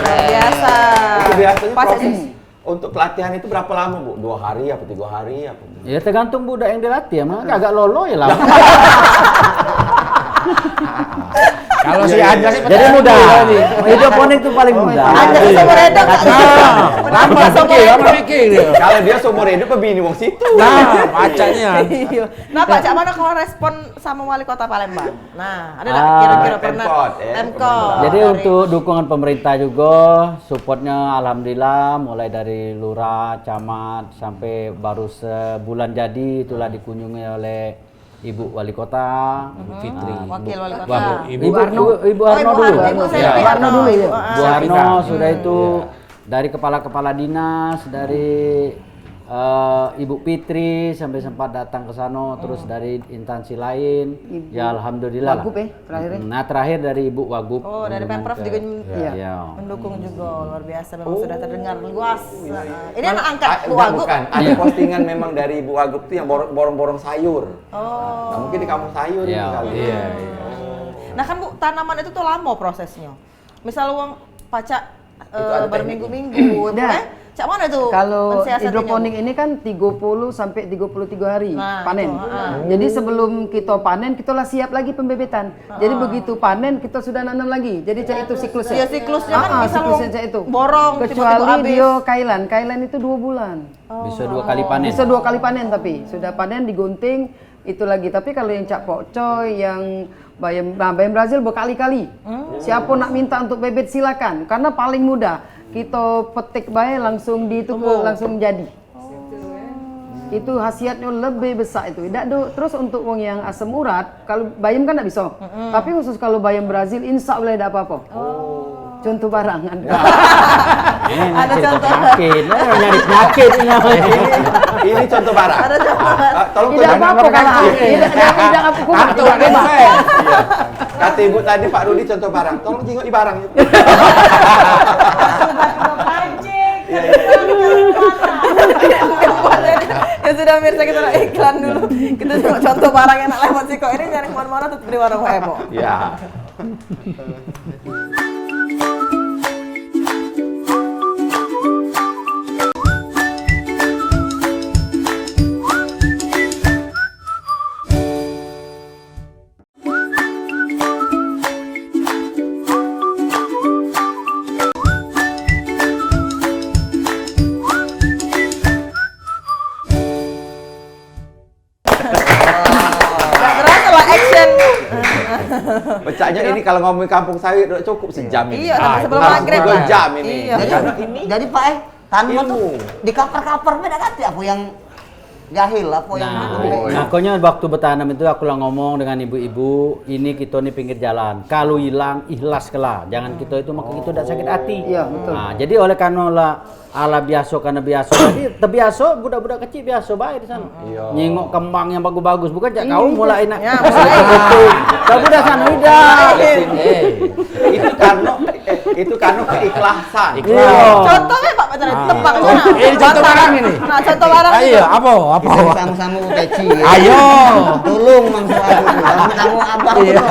Biasa. Itu biasanya Pas proses untuk pelatihan itu berapa lama, Bu? 2 hari apa 3 hari apa? Ya tergantung budak yang dilatih, emang agak lolo ya lah. Kalau si Anja sih Jadi mudah. Hidroponik itu paling mudah. Anda seumur hidup lama mikir dia. Kalau dia seumur hidup bini wong situ. Nah, bacanya. Iya. Nah, Pak Cak mana kalau respon sama wali kota Palembang? Nah, ada nggak Ah, kira-kira pernah? Pemkot, ya, Pemkot. Jadi Dari- untuk dukungan pemerintah juga, supportnya alhamdulillah mulai dari lurah, camat sampai baru sebulan jadi itulah dikunjungi oleh Ibu Wali Kota, Ibu Fitri, Wakil wali kota. Ibu Arno dulu. Ibu Arno Bu dulu. Arno sudah itu dari kepala-kepala dinas, dari Ibu Fitri sampai sempat datang ke sana, terus dari instansi lain. Ya alhamdulillah. Wagub terakhir. Nah terakhir dari Ibu Wagub. Oh, dari Pemprov kunjungan juga ke- Iya. mendukung juga luar biasa, memang sudah terdengar luas. Ini anak angkat Bu Enggak, Wagub. bukan. Ada postingan memang dari Ibu Wagub itu yang borong-borong sayur. Oh. Nah, mungkin di kampung sayur ini Iya. kali. Iya. Nah kan Bu, tanaman itu tuh lama prosesnya. Misal uang pacak ada berminggu-minggu, Ada. Cak mana tuh? Kalau mensiasatinya, hidroponik Bu? ini kan 30 sampai 33 hari Nah, panen. itu, Jadi sebelum kita panen, kita lah siap lagi pembebetan. Jadi begitu panen, kita sudah nanam lagi. Jadi cak itu siklusnya. Iya, siklusnya kan bisa siklusnya lu cak itu. borong, Kecuali tiba-tiba habis. dia kailan. Kailan itu 2 bulan. Bisa 2 kali panen. Bisa 2 kali panen tapi sudah panen digunting itu lagi. Tapi kalau yang cak pokcoy, yang bayam Brazil berkali-kali. Siapa nak minta untuk bebet silakan. Karena paling mudah. Kita petik bayi langsung langsung jadi. Itu khasiatnya lebih besar itu. Terus untuk wong yang asam urat, kalau bayam kan tidak bisa. Tapi khusus kalau bayam Brazil, insya Allah tidak apa-apa. Contoh barangan. Ini Ada cerita contoh. penyakit, nyari penyakit ini namanya. Ini contoh barang. Ada coba. Tolong Tidak apa-apa kalau tidak apa kumat juga bebas. Iya. Kata Ibu tadi Pak Rudi contoh barang. Tolong jenguk di barang. Ya sudah Mirsa, kita iklan dulu. Kita coba contoh barang yang nak lewat sih kok. Ini nyari kemana-mana tuh di warung heboh. Ya. Gak terasa lah action. Pecahnya ini kalau ngomongin kampung sayur udah cukup sejam ini. Iya, sampai sebelum harus maghrib. 2 jam ini. Iya. Karena ini Jadi Pak tanaman Ilmu. tuh di kapar-kapar beda kata apa yang jahil apa yang Makanya waktu bertanam itu aku lah ngomong dengan ibu-ibu, ini kita nih pinggir jalan. Kalau hilang, ikhlas kelah. Jangan kita itu maka kita tidak sakit hati. Iya, betul. Nah, jadi oleh karena lah ala biasa karena biasa. Jadi terbiasa budak-budak kecil biasa baik di sana. Nyengok kembang yang bagus-bagus, bukan cak kau mulai nak. Ya, Kau udah sana udah. itu karena keikhlasan. Contohnya Pak Pacar tebak aja. Ini contoh barang ini. Nah, contoh barang itu. Ayo, apa? kita sama-sama peci. Ayo. Tolong Mang Suadu. Kamu abang. Iya.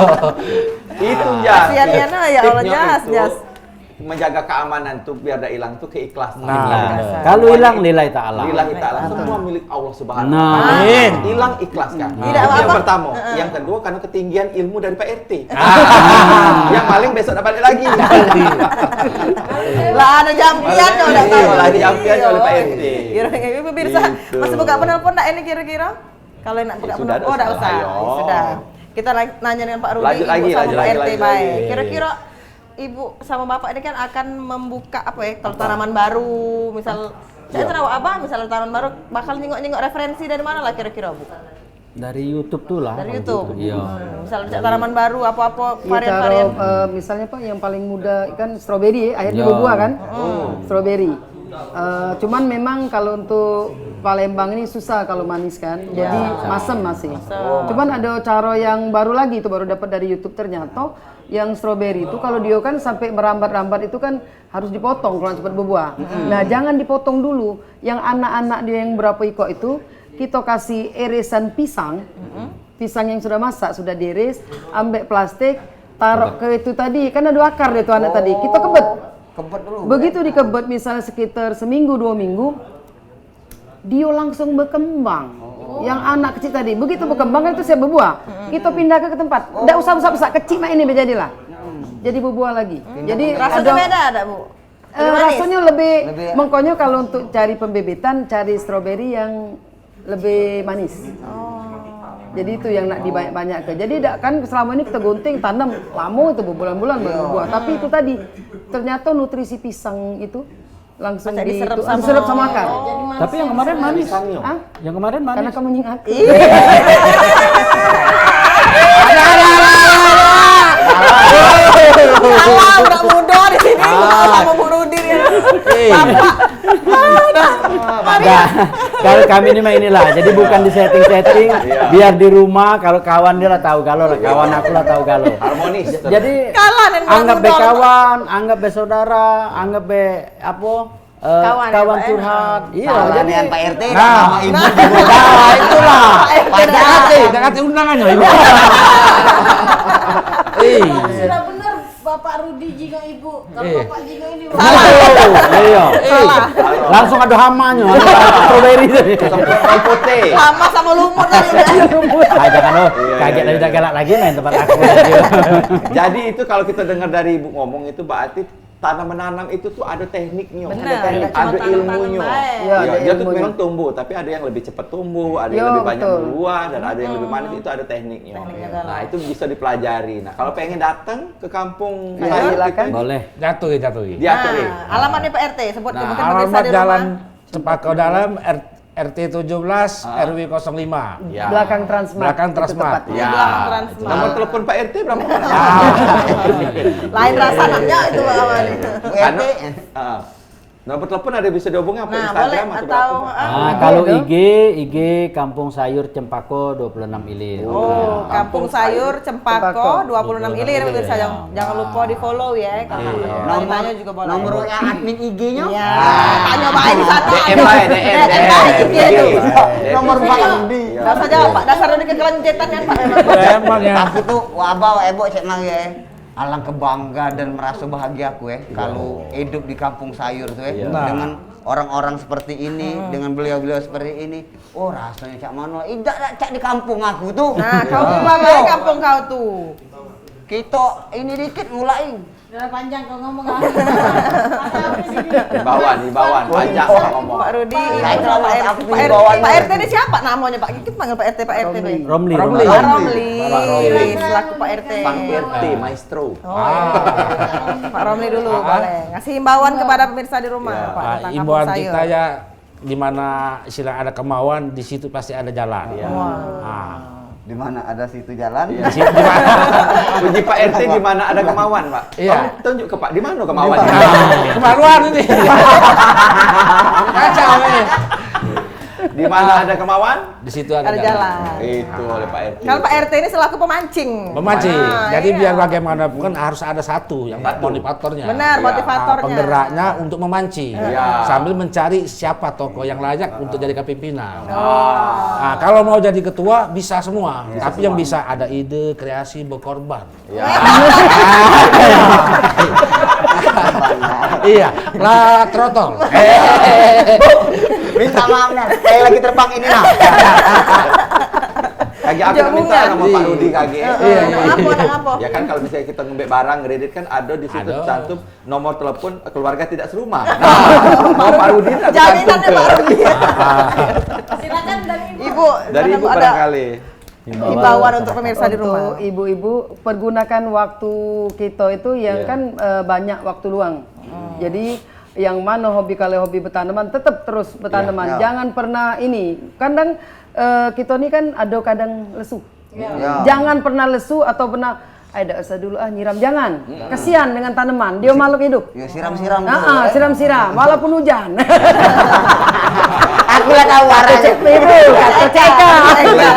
Itu ya. Kasihan Yana, ya Allah, Tipnya jas, itu, jas. menjaga keamanan tuh biar tidak hilang tuh keikhlasan. Nah, kalau hilang lillahi ta'ala. Lillahi ta'ala, semua milik Allah Subhanahu wa Nah. taala. Amin. Hilang ikhlaskan. Tidak Itu yang apa-apa. pertama. Yang kedua karena ketinggian ilmu dari Pak RT. Yang paling besok dapat lagi. Lah ada jampian kalau enggak tahu. Iya, lagi jampian oleh Pak RT. Kira-kira Ibu Birsa Gitu. masih buka penelpon enggak ini kira-kira? Kalau nak buka Sudah, penelpon, oh enggak usah. ayo. Sudah. Kita nanya dengan Pak Rudi, Lanjut Ibu lagi, sama lanjut Pak lagi, RT lanjut baik. lagi. Kira-kira Ibu sama Bapak ini kan akan membuka apa ya? Kalau tanaman baru, misal saya tahu apa, misal tanaman baru bakal nyengok-nyengok referensi dari mana lah kira-kira Bu? Dari YouTube tuh lah. Dari kalau YouTube. gitu. Iya. Misal tanaman baru apa-apa Ya, varian-varian. misalnya Pak yang paling mudah kan stroberi ya, akhirnya Ya. buah kan? Stroberi. Cuman memang kalau untuk Palembang ini susah kalau manis kan, jadi masem masih. Cuman ada cara yang baru lagi itu baru dapat dari YouTube ternyata yang stroberi itu kalau dia kan sampai merambat-rambat itu kan harus dipotong kalau cepat berbuah. Nah jangan dipotong dulu, yang anak-anak dia yang berapa ikut itu kita kasih irisan pisang, pisang yang sudah masak sudah diiris, ambil plastik, taruh ke itu tadi kan ada akar dia tuh anak tadi, kita kebet. Kebet dulu. Begitu dikebet misalnya sekitar seminggu 2 minggu, dia langsung berkembang. Yang anak kecil tadi, begitu berkembang kan itu siap berbuah. Kita pindah ke tempat, tidak usah besar-besar, kecil nah ini jadilah. Jadi berbuah lagi. Jadi Rasanya beda ada Bu? rasanya lebih Lebih- mengkonyol kalau untuk cari pembebitan, cari stroberi yang lebih manis. Jadi itu yang nak dibanyak-banyak ke. Jadi kan selama ini kita gunting tanam lama itu berbulan-bulan baru berbuah. Tapi itu tadi ternyata nutrisi pisang itu langsung Masa diserap sama- diserap sama akar. Tapi yang kemarin manis. Hah? Yang kemarin manis. Karena kamu nyingat. Salah, udah muda di sini sama Bu Rudi dia. Bapak. Nah, kalau kami ini mah inilah, jadi bukan di setting-setting, biar di rumah kalau kawan dia lah tahu galau lah, kawan aku lah tahu galau. Harmonis. Jadi Kalah dan anggap be muda. kawan, anggap be saudara, anggap be apa? Kawan ya, kawan Pak, curhat. Iya, Salah jadi dengan Pak RT Nah. sama ibu nah, itulah. Dekati undangannya ibu. Sudah benar Bapak Rudi jingok ibu. Kalau Bapak jingok ini Iya. Langsung ada hamanya, strawberry tadi. Sama putih. Lama sama lumut tadi udah. Ah, jangan loh, kaget lagi udah galak lagi main tempat aku. Jadi itu kalau kita dengar dari ibu ngomong itu berarti tanam menanam itu tuh ada tekniknya, Benar, ada nggak cuma ilmunya. tanam-tanam baik. Iya, ada Dia tuh ilmunya. memang tumbuh, tapi ada yang lebih cepat tumbuh, ada yang Iya, lebih banyak betul. berbuah, dan ada yang lebih manis. Itu ada tekniknya. Nah itu bisa dipelajari. Nah kalau pengen datang ke kampung Nah, saya, silakan. gitu, Boleh. Jatuh. diatur. Nah, alamatnya Pak RT sebut Nah, mungkin pemirsa alamat di Jalan rumah. Cempaka Dalam RT 17 RW 05. Ya. Belakang Transmart. Belakang itu Transmart. tepatnya. Ya. Belakang Transmart. Nomor telepon Pak RT berapa? Lain rasanya itu Pak Aman. Bu Karena RT. nomor telepon ada bisa dihubungi apa Nah, boleh Instagram atau atau berapa? Nah, kalau IG Kampung Sayur Cempako 26 Ilir. Oh, Kampung Sayur Cempako Cempako. 26 Ilir pemirsa, jangan lupa di-follow ya. Kalau mau tanya juga boleh. Nomor WA admin IG-nya. Iya, tanya baik di sana. DM baik, DM. IG itu. Nomor Pak Rudi. Enggak usah jawab, Pak. Dasar udah kekelencetan kan, Pak. Emang ya. Tapi tuh wabah ebo cek mah ya. Alangkah bangga dan merasa bahagia aku ya kalau hidup di kampung sayur tuh ya dengan orang-orang seperti ini, dengan beliau-beliau seperti ini. Oh rasanya cak mano, tidak cak di kampung aku tuh. Nah, kau gimana kampung kau tuh? Kita ini dikit mulai. Udah panjang kau ngomong. Himbauan, panjang ngomong. Pak Rudi, Saya itu tahu, Pak RT. aku himbauan. Pak RT ini siapa namanya, Pak? Kita panggil Pak RT, Pak RT. Pak Romli. Romli. Romli, selaku Pak RT. Pak RT, maestro. Pak Romli dulu, boleh. Ngasih himbauan kepada pemirsa di rumah, Pak, Nah, tentang imbauan kampung kita sayur. ya di mana istilah ada kemauan di situ pasti ada jalan. Nah, Di mana ada situ jalan? di situ di mana? Puji Pak RT di mana ada kemauan, Pak? Iya. Tolong tunjuk ke Pak, di mana kemauannya? Kemaluan ini. Kacau ini. Di mana ada kemauan? Di situ ada Ada jalan. jalan. Itu oleh Pak RT. Kalau Pak RT ini selaku pemancing. Memancing. Nah, Jadi iya. biar bagaimanapun harus ada satu yang Satu. motivatornya. Benar, Iya. motivatornya. Penggeraknya untuk memancing. Iya. Sambil mencari siapa tokoh yang layak untuk jadikan pimpinan. Nah, kalau mau jadi ketua bisa semua. Tapi yang bisa ada ide, kreasi, berkorban. Ya. Iya, lah trotol. Minta maaf nah, kayak lagi terbang ini nah. Kaki aku Jagung minta kan? sama Pak Rudi kaki. Apa? Ya kan kalau misalnya kita ngebek barang kredit kan ada di situ Ada. cantum nomor telepon keluarga tidak serumah. Nah, Pak Rudi nanti cantum Jaminannya ke. Pak Rudi. Silakan dari Ibu. Ibu, Dari ibu ada barangkali. himbauan untuk pemirsa di rumah. Untuk ibu-ibu pergunakan waktu kita itu yang Iya. kan banyak waktu luang. Jadi yang mana hobi kalau hobi bertanaman tetap terus bertanaman. Ya. Jangan pernah ini. Kadang kita ini kan ada kadang lesu. Ya. Jangan pernah lesu atau pernah ada usah dulu nyiram, jangan. Kasihan dengan tanaman, dia makhluk hidup. Ya siram-siram dulu. Siram-siram walaupun hujan. Aku lah tahu warnanya. Ibu, kata ceka. Aku lah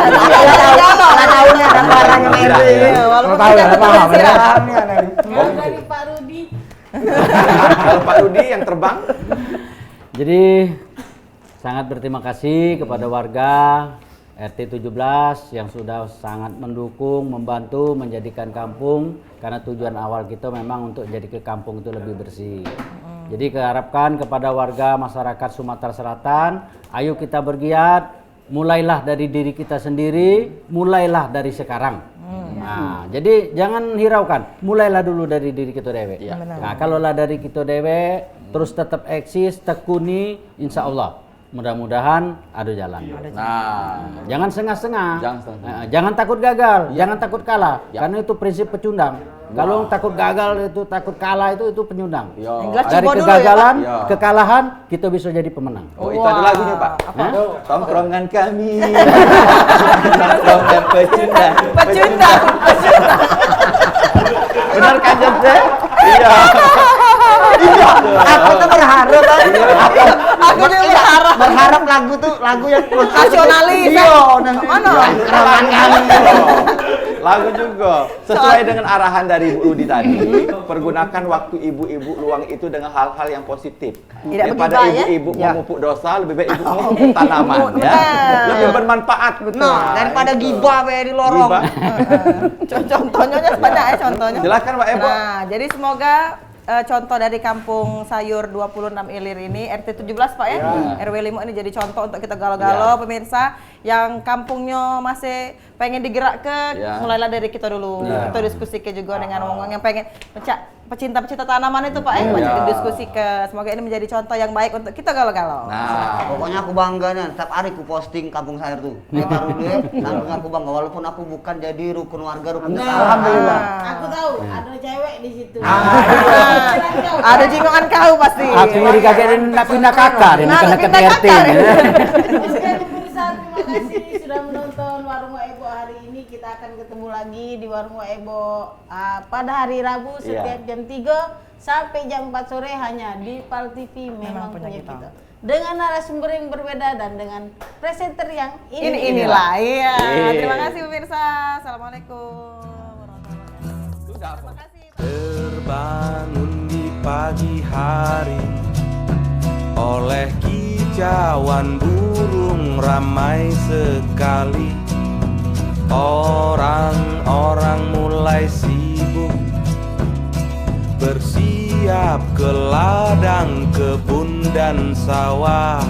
tahunya ada warnanya merah. Walaupun Tahu ya, tidak paham ya. Yang dari Pak Rudi. Kalau Pak Rudi yang terbang, Jadi sangat berterima kasih kepada warga RT 17 yang sudah sangat mendukung, membantu menjadikan kampung, karena tujuan awal kita memang untuk jadi ke kampung itu lebih bersih. Jadi keharapkan kepada warga masyarakat Sumatera Selatan, ayo kita bergiat, mulailah dari diri kita sendiri, mulailah dari sekarang. Nah, jadi jangan hiraukan, mulailah dulu dari diri kita dewe. Nah, kalaulah dari kita dewe, terus tetap eksis, tekuni, insya Allah mudah-mudahan ada jalan. nah, Jangan setengah-setengah. Jangan setengah-setengah. Jangan takut gagal, jangan takut kalah. Karena itu prinsip pecundang. Kalau takut gagal itu takut kalah itu penyundang. yo. Yang jelas Dari coba dulu ya, kegagalan, Pak. Iya. kekalahan kita bisa jadi pemenang. Oh, itu ada lagunya, Pak. Hah? Tongkrongan kami. Tongkrongan pecundang. Pecundang. Benar kan, Jose? Iya. Aku tuh berharap kan. Aku juga Berharap lagu tuh lagu yang nasionalis. Iya, Mana? Tongkrongan kami. Lagu juga sesuai dengan arahan dari Bu Rudi tadi, pergunakan waktu ibu-ibu luang itu dengan hal-hal yang positif. Tidak Daripada begibah, ya? ibu-ibu memupuk dosa, lebih baik ibu memupuk tanaman ya. Benar. Lebih bermanfaat. Nah, daripada gibah be di lorong. Gibah. Contohnya banyak ya contohnya. Silakan Pak Ebo. Nah, jadi semoga contoh dari Kampung Sayur 26 Ilir ini RT 17 Pak ya. RW 5 ini jadi contoh untuk kita galau-galau pemirsa yang kampungnya masih pengen digerakkan, mulailah dari kita dulu. Kita diskusi ke juga dengan orang yang pengen pecinta-pecinta tanaman itu Pak ya, banyak diskusi ke. Semoga ini menjadi contoh yang baik untuk kita galau-galau. Nah, pokoknya aku bangga nih. Setiap hari aku posting Kampung Sayur tuh. Baru deh, langsung aku bangga. Walaupun aku bukan jadi rukun warga rukun desa. Alhamdulillah. Aku tahu ada cewek di situ. Ada jingongan kau pasti. Aku nyari kakek dan pindah kakak, dan Nah, dekat pindah RT. kakak. Oke pemirsa, terima kasih sudah menonton Warung Ebo hari ini. Kita akan ketemu lagi di Warung Ebo pada hari Rabu setiap jam 3 sampai jam 4 sore hanya di PAL TV. Memang punya kita. Dengan narasumber yang berbeda dan dengan presenter yang Inilah. Iya. Terima kasih pemirsa. Assalamualaikum. Terima kasih. Terbangun di pagi hari oleh kicauan burung ramai sekali. Orang-orang mulai sibuk bersiap ke ladang, kebun dan sawah.